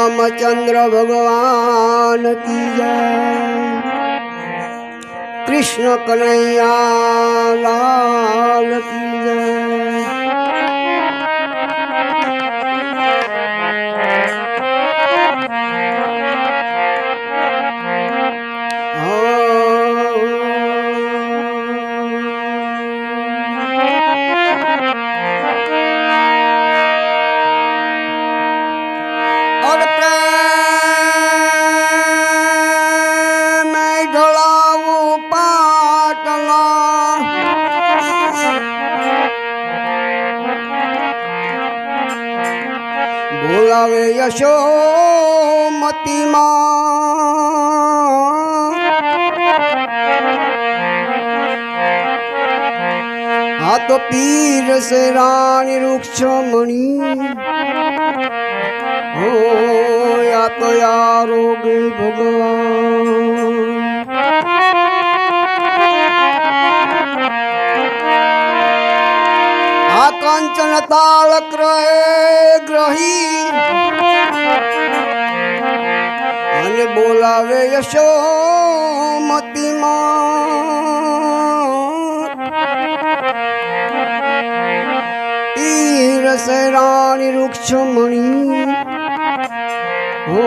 रामचंद्र भगवान की जय। कृष्ण कन्हैया लाल की जय। बोलावे यशोमती माँ, हाँ तो पीर से रानी रुक्षमणि हो या तो यारोगे भगवान। कंचन तालक रहे ग्रही અને બોલાવે યશોમતી માં, તીરસે રાણી રૂક્ષમણી હો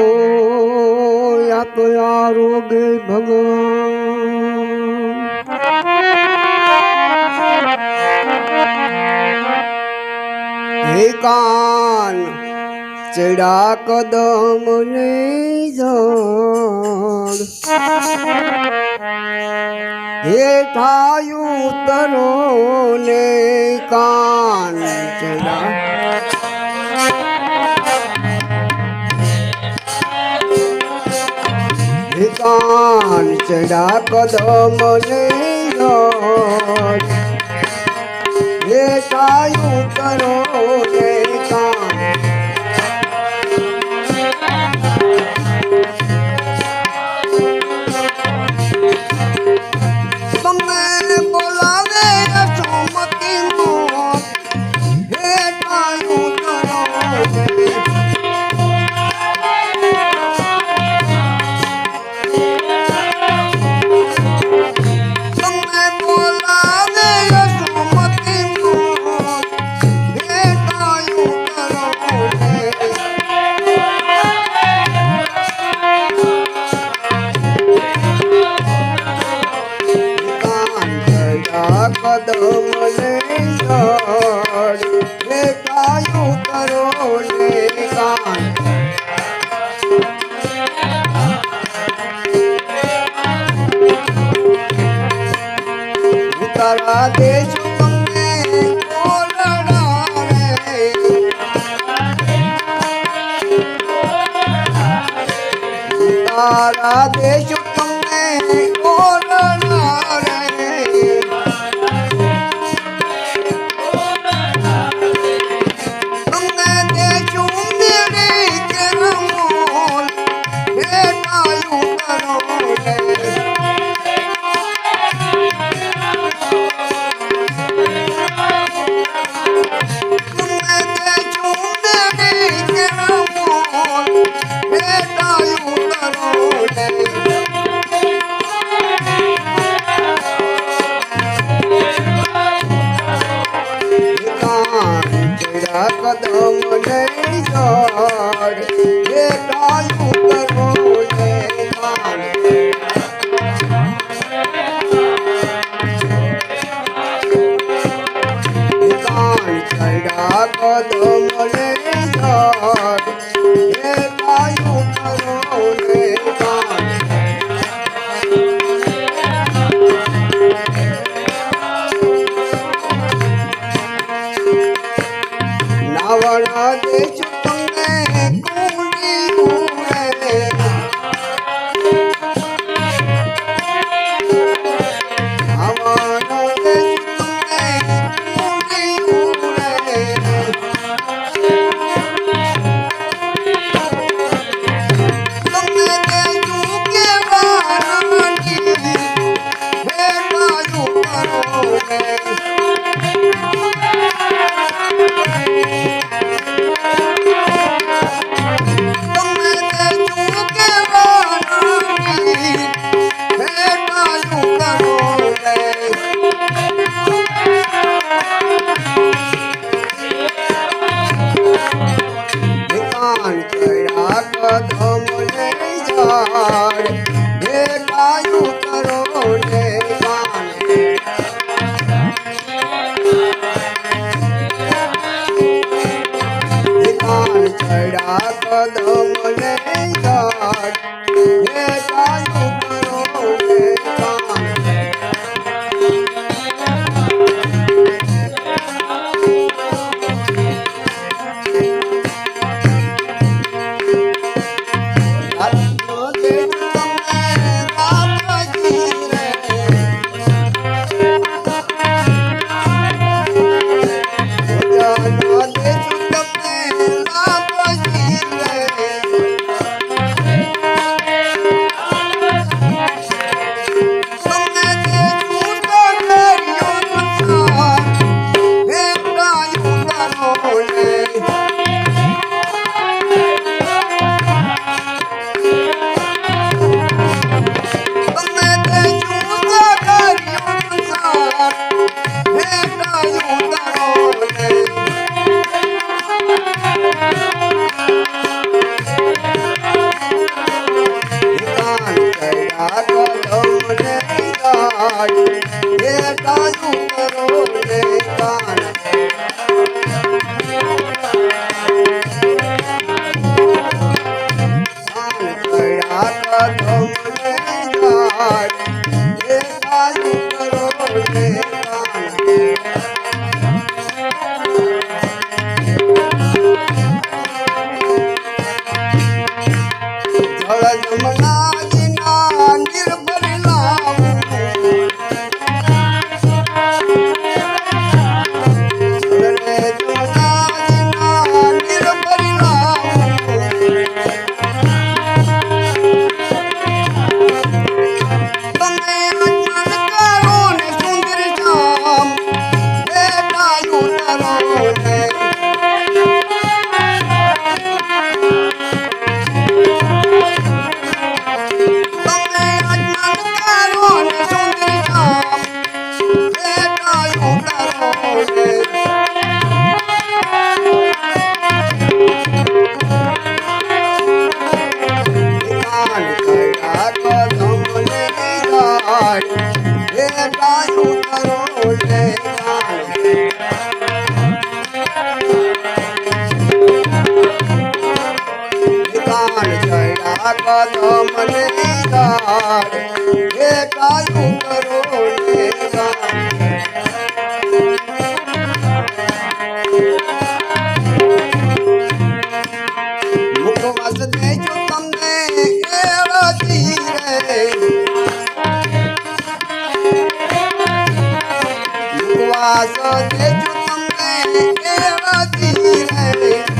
યા તો આરોગે ભગવાન। हे कान चढ़ा कदम ने जड़, हे ठायु तरो ने कान चढ़ा, हे कान चढ़ा कदम ने जड़, हे ठायु तरो ने कान। कदम ने जड़, हे कायु तरो ने कान। उतारा देश तुमने कोलड़ा रे, उतारा देश तुमने कोलड़ा रे, कदम ने जड़, हे कायु तरो ने कान। कान चढ़ा कदम ने जड़, हे कायु तरो ने कान। नावड़ा देश तुमने कुंडी उड़े, नावड़ा देश तुमने कुंडी उड़े, ચડ્યા કદમ ને ઝાડ હે કાયું કરો ને કાન ચડ્યા કદમ ને ઝાડ હે કાયું કરો ને કાન કદમ ને ઝાડ હે કાયું કરો ને કાન મુખવાસ દેજો તમને એળજી રે મુખવાસ દેજો તમને એળજી રે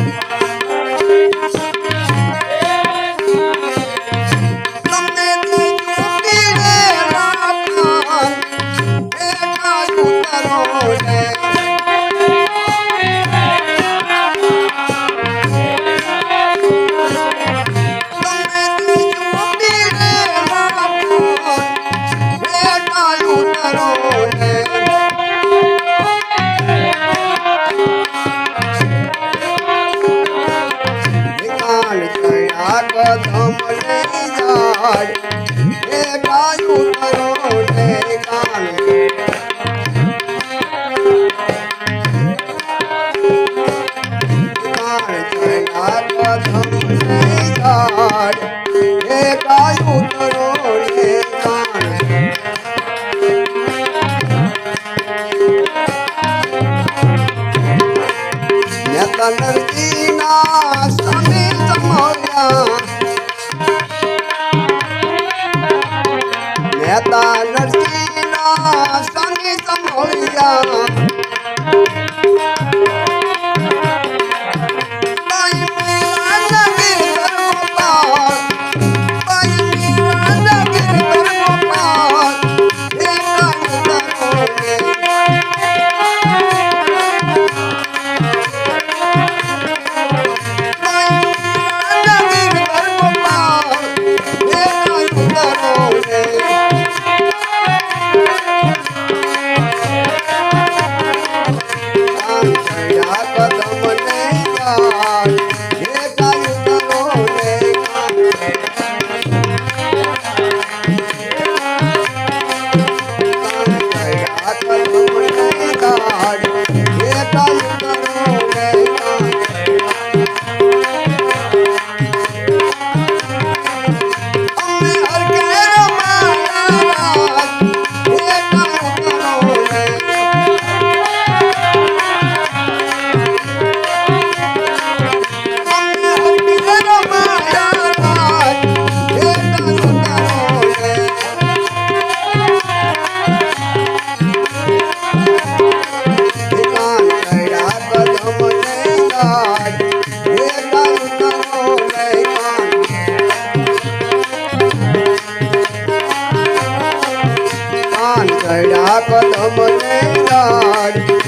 કદમ ને ઝાડ હે કાયું કરો ને કાન કદમ ને ઝાડ હે કાયું કરો ને કાન નેતા નરજીના સમે સમોયા નેતા ચડ્યા કદમ ને ડાળ